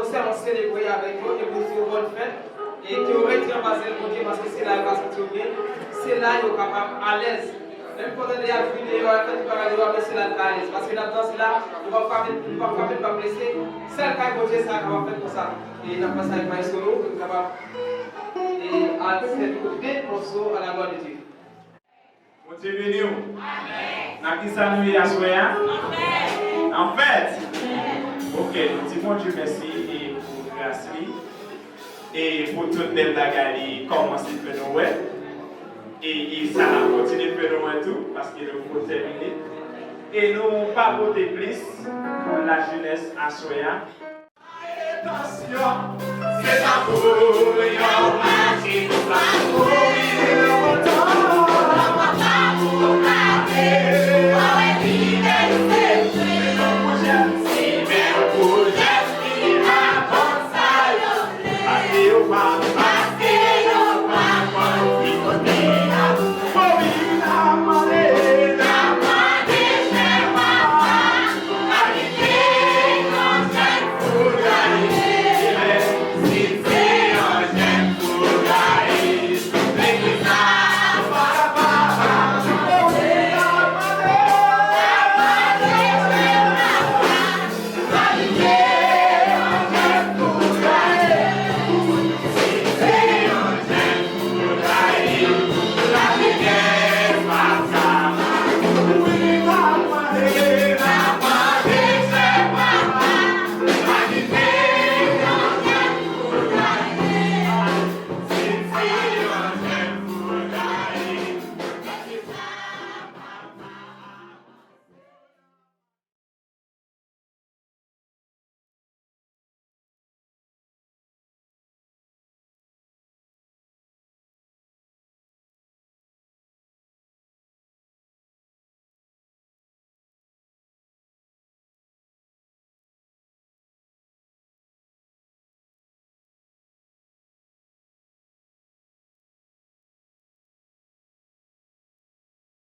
non seulement célébrer avec eux et vous dire bonne fête, et qui aurait été en base de Dieu parce que c'est là qu'il va se sentir bien, c'est là qu'il est capable à l'aise. Même quand on est à finir, il va faire du paradis, il va baisser la taille. Parce que là-dedans, c'est là, on va frapper, on va blesser. C'est le cas de Dieu, ça va faire comme ça. Et il a passé avec Maïs Solo, il est capable. Et à cette belle morceau à la gloire de Dieu. Mon Dieu béni. Amen. Qui ça nous y a souhaité? Amen. En fait. Ok, nous disons Dieu merci et pour grâce et pour toute belle bagarre commencer de faire Noël. Et ça a continué de faire Noël tout parce qu'il faut terminer. Et nous pas voter plus pour la jeunesse à Soya. Attention, c'est ça pour yon,